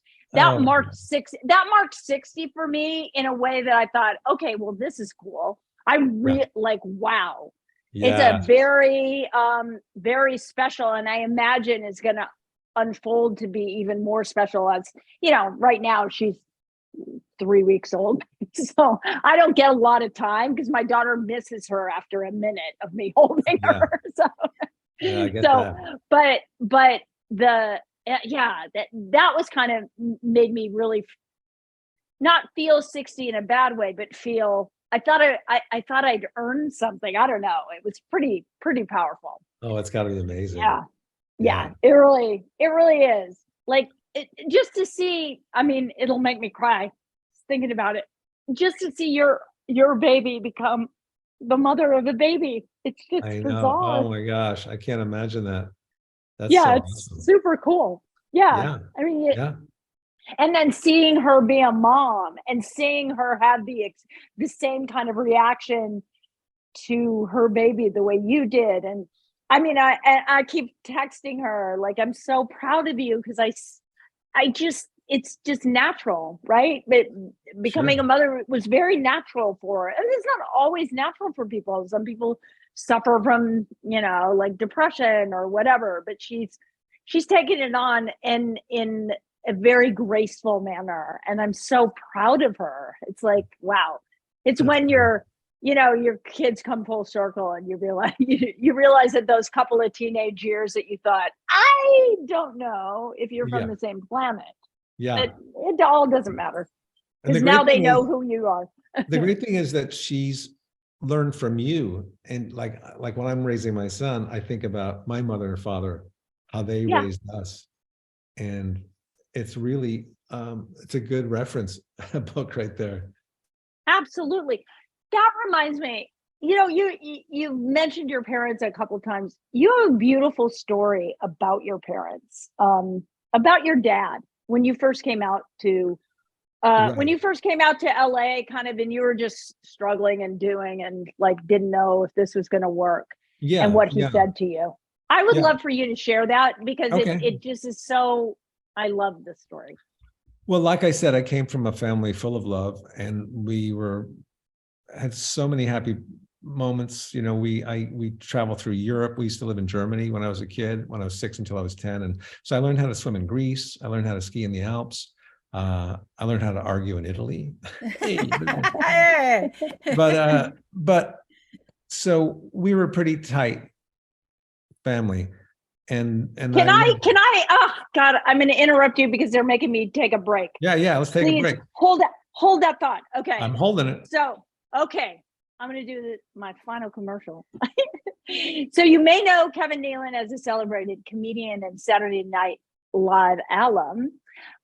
[SPEAKER 2] 60 for me in a way that I thought, okay, well, this is cool. Wow. It's a very, very special, and I imagine it's going to unfold to be even more special as, right now she's 3 weeks old. So I don't get a lot of time because my daughter misses her after a minute of me holding her. So,
[SPEAKER 1] I get that.
[SPEAKER 2] But that was kind of made me really not feel 60 in a bad way, but feel, I thought I'd earned something. I don't know. It was pretty powerful.
[SPEAKER 1] Oh, it's got to be amazing.
[SPEAKER 2] Yeah. It really is. Just to see, I mean, it'll make me cry thinking about it. Just to see your baby become the mother of a baby. It's just bizarre.
[SPEAKER 1] Oh my gosh. I can't imagine that. That's so
[SPEAKER 2] it's awesome. Super cool. Yeah. I mean, and then seeing her be a mom and seeing her have the same kind of reaction to her baby the way you did. And I mean, I keep texting her, I'm so proud of you, because it's just natural, right? But becoming a mother was very natural for her. And it's not always natural for people. Some people suffer from, depression or whatever, but she's taken it on in a very graceful manner. And I'm so proud of her. It's like, wow. It's when your kids come full circle and you realize that those couple of teenage years that you thought, I don't know if you're from the same planet. It all doesn't matter. Because now they know who you are.
[SPEAKER 1] The great thing is that she's learned from you. And like when I'm raising my son, I think about my mother and father, how they raised us. And it's really, it's a good reference book right there.
[SPEAKER 2] Absolutely. That reminds me, you mentioned your parents a couple of times. You have a beautiful story about your parents, about your dad when you first came out to when
[SPEAKER 1] Right.
[SPEAKER 2] you first came out to LA, kind of, and you were just struggling and doing and like didn't know if this was going to work, and
[SPEAKER 1] Yeah.
[SPEAKER 2] what he
[SPEAKER 1] Yeah.
[SPEAKER 2] said to you. I would
[SPEAKER 1] Yeah.
[SPEAKER 2] love for you to share that because
[SPEAKER 1] Okay.
[SPEAKER 2] it just is so. I love this story.
[SPEAKER 1] Well, like I said, I came from a family full of love, and we had so many happy moments. We traveled through Europe. We used to live in Germany when I was a kid, when I was 6 until I was 10. And so I learned how to swim in Greece. I learned how to ski in the Alps. I learned how to argue in Italy.
[SPEAKER 3] Hey.
[SPEAKER 1] But so we were a pretty tight family. And
[SPEAKER 2] Can I, oh God, I'm going to interrupt you because they're making me take a break.
[SPEAKER 1] Yeah, let's take a
[SPEAKER 2] Please
[SPEAKER 1] break.
[SPEAKER 2] hold that thought. Okay.
[SPEAKER 1] I'm holding it.
[SPEAKER 2] So, okay, I'm going to do my final commercial. So you may know Kevin Nealon as a celebrated comedian and Saturday Night Live alum,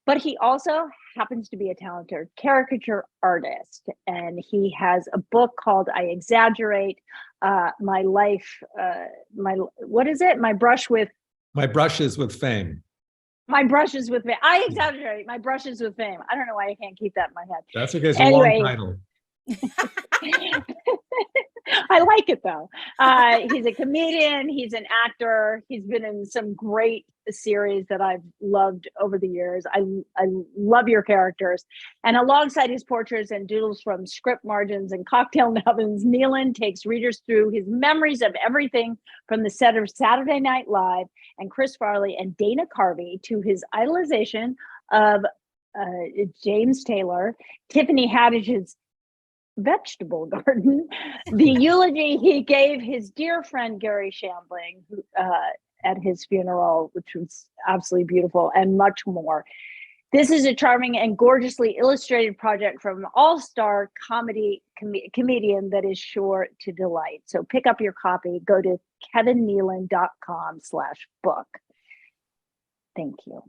[SPEAKER 2] but he also happens to be a talented caricature artist. And he has a book called I Exaggerate, My Life, what is it? My brushes with
[SPEAKER 1] fame.
[SPEAKER 2] My brushes with fame. I exaggerate. My brushes with fame. I don't know why I can't keep that in my head.
[SPEAKER 1] That's okay. It's a
[SPEAKER 2] Anyway.
[SPEAKER 1] long title.
[SPEAKER 2] I like it though. He's a comedian. He's an actor. He's been in some great series that I've loved over the years. I love your characters. And alongside his portraits and doodles from script margins and cocktail nubbins, Nealon takes readers through his memories of everything from the set of Saturday Night Live and Chris Farley and Dana Carvey to his idolization of James Taylor, Tiffany Haddish's vegetable garden, the eulogy he gave his dear friend Gary Shandling at his funeral, which was absolutely beautiful, and much more. This is a charming and gorgeously illustrated project from an all-star comedian that is sure to delight. So pick up your copy. Go to kevinnealon.com/book. Thank you.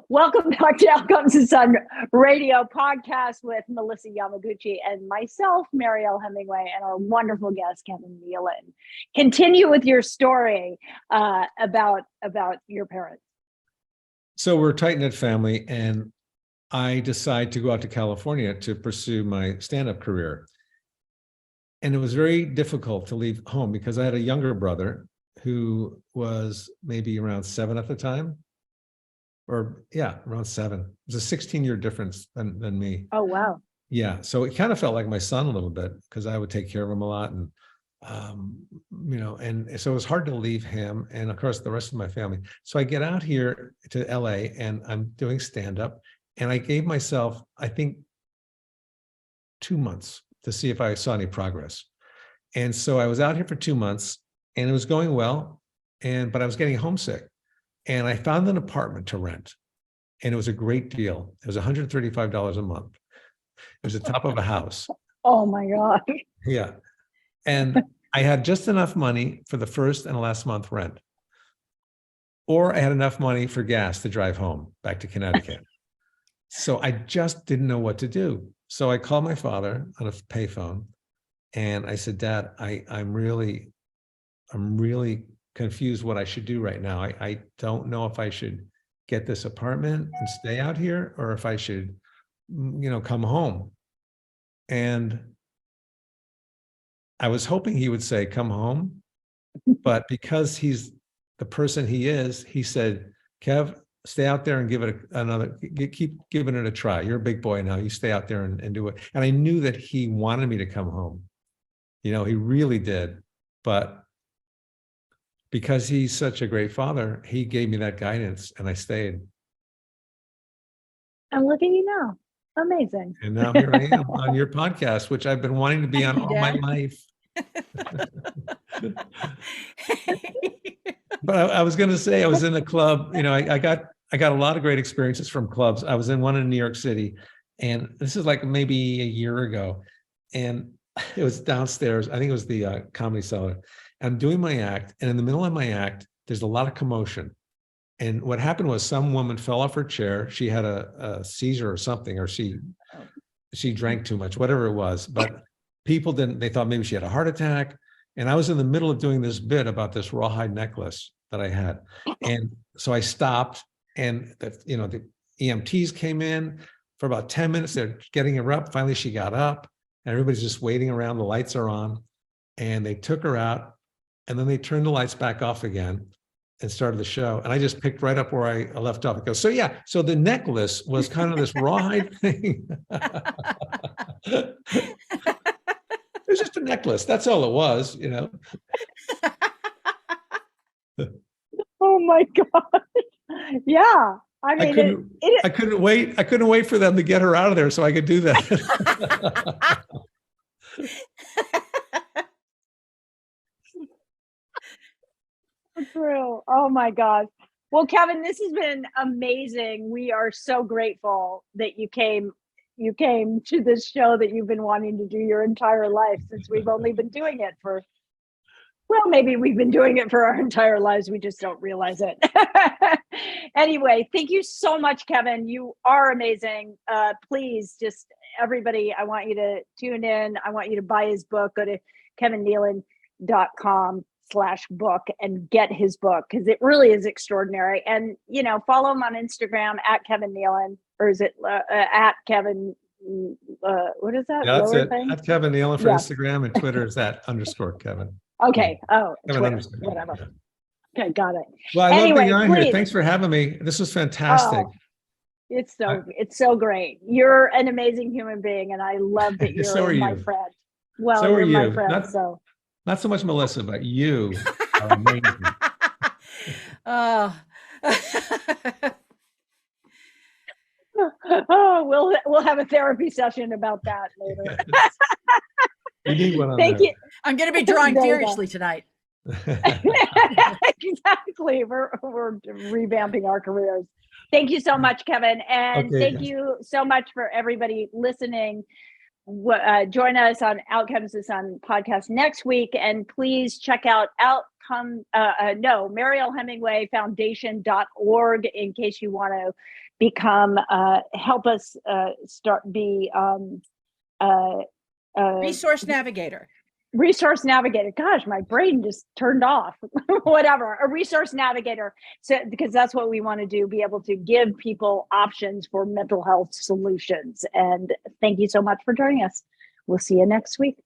[SPEAKER 2] Welcome back to Out Comes the Sun radio podcast with Melissa Yamaguchi and myself, Mariel Hemingway, and our wonderful guest, Kevin Nealon. Continue with your story about your parents.
[SPEAKER 1] So we're a tight-knit family, and I decide to go out to California to pursue my stand-up career. And it was very difficult to leave home because I had a younger brother who was maybe around 7 at the time. Around 7. It was a 16-year difference than me.
[SPEAKER 2] Oh, wow.
[SPEAKER 1] Yeah. So it kind of felt like my son a little bit because I would take care of him a lot. And, and so it was hard to leave him and, of course, the rest of my family. So I get out here to LA and I'm doing stand-up. And I gave myself, I think, 2 months to see if I saw any progress. And so I was out here for 2 months and it was going well. But I was getting homesick. And I found an apartment to rent, and it was a great deal. It was $135 a month. It was the top of a house.
[SPEAKER 2] Oh my God.
[SPEAKER 1] Yeah. And I had just enough money for the first and last month rent. Or I had enough money for gas to drive home back to Connecticut. So I just didn't know what to do. So I called my father on a payphone and I said, Dad, I'm really confused what I should do right now. I don't know if I should get this apartment and stay out here or if I should, come home. And I was hoping he would say, come home. But because he's the person he is, he said, Kev, stay out there and give it keep giving it a try. You're a big boy now. You stay out there and do it. And I knew that he wanted me to come home. He really did. But because he's such a great father, he gave me that guidance and I stayed.
[SPEAKER 2] And look at you now. Amazing.
[SPEAKER 1] And now here I am on your podcast, which I've been wanting to be on all my life. But I was going to say, I was in a club, I got a lot of great experiences from clubs. I was in one in New York City, and this is like maybe a year ago. And it was downstairs. I think it was the Comedy Cellar. I'm doing my act, and in the middle of my act, there's a lot of commotion. And what happened was some woman fell off her chair. She had a seizure or something, or she drank too much, whatever it was. But people they thought maybe she had a heart attack. And I was in the middle of doing this bit about this rawhide necklace that I had. And so I stopped, and the EMTs came in for about 10 minutes. They're getting her up. Finally, she got up, and everybody's just waiting around. The lights are on, and they took her out, and then they turned the lights back off again and started the show. And I just picked right up where I left off. It goes, so the necklace was kind of this rawhide thing. It was just a necklace. That's all it was,
[SPEAKER 2] Oh my God. Yeah. I mean,
[SPEAKER 1] I couldn't wait for them to get her out of there so I could do that.
[SPEAKER 2] True. Oh my gosh. Well, Kevin, this has been amazing. We are so grateful that you came to this show that you've been wanting to do your entire life, since we've only been doing it for, well, maybe we've been doing it for our entire lives. We just don't realize it. Anyway, thank you so much, Kevin. You are amazing. Please, just everybody, I want you to tune in. I want you to buy his book. Go to kevinnealon.com/book and get his book, because it really is extraordinary. And, follow him on Instagram at Kevin Nealon, or is it at Kevin? What is that?
[SPEAKER 1] Yeah, that's it.
[SPEAKER 2] Thing?
[SPEAKER 1] At Kevin Nealon for Instagram, and Twitter is at _Kevin.
[SPEAKER 2] Okay. Oh,
[SPEAKER 1] Kevin
[SPEAKER 2] Twitter, whatever. Yeah. Okay, got it.
[SPEAKER 1] Well, I love being on here. Thanks for having me. This was fantastic.
[SPEAKER 2] Oh, it's so great. You're an amazing human being, and I love that you're
[SPEAKER 1] so
[SPEAKER 2] my friend. Well,
[SPEAKER 1] so
[SPEAKER 2] you're
[SPEAKER 1] you.
[SPEAKER 2] My friend,
[SPEAKER 1] Not so much Melissa, but you are amazing.
[SPEAKER 2] Oh, we'll have a therapy session about that later.
[SPEAKER 1] You need one on
[SPEAKER 2] Thank
[SPEAKER 1] that.
[SPEAKER 2] you.
[SPEAKER 3] I'm going to be drawing furiously tonight.
[SPEAKER 2] Exactly. We're revamping our careers. Thank you so much, Kevin. And thank you so much for everybody listening. Join us on Outcomes the Sun podcast next week. And please check out Mariel Hemingway Foundation.org in case you want to become, help us
[SPEAKER 3] Resource navigator.
[SPEAKER 2] Resource navigator. Gosh, my brain just turned off. Whatever. A resource navigator. So, because that's what we want to do, be able to give people options for mental health solutions. And thank you so much for joining us. We'll see you next week.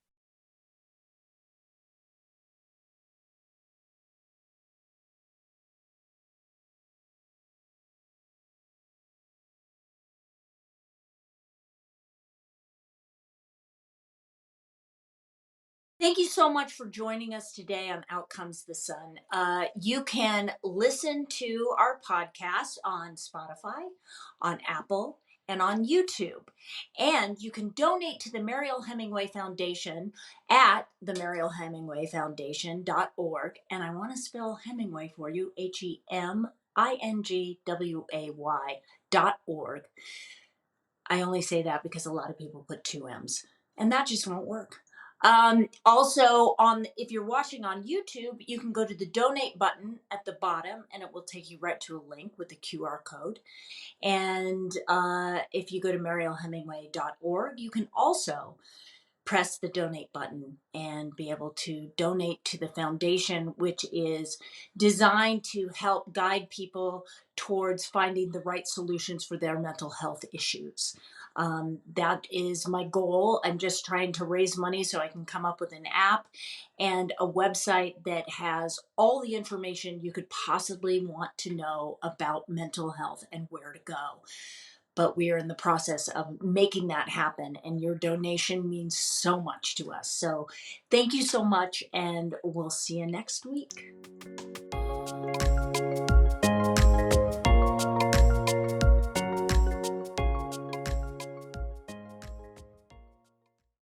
[SPEAKER 5] Thank you so much for joining us today on Out Comes the Sun. You can listen to our podcast on Spotify, on Apple, and on YouTube. And you can donate to the Mariel Hemingway Foundation at the marielhemingwayfoundation.org. And I want to spell Hemingway for you, HEMINGWAY.org. I only say that because a lot of people put 2 M's, and that just won't work. Also, if you're watching on YouTube, you can go to the donate button at the bottom, and it will take you right to a link with the QR code. And if you go to marielhemingway.org, you can also press the donate button and be able to donate to the foundation, which is designed to help guide people towards finding the right solutions for their mental health issues. That is my goal. I'm just trying to raise money so I can come up with an app and a website that has all the information you could possibly want to know about mental health and where to go. But we are in the process of making that happen, and your donation means so much to us. So thank you so much, and we'll see you next week.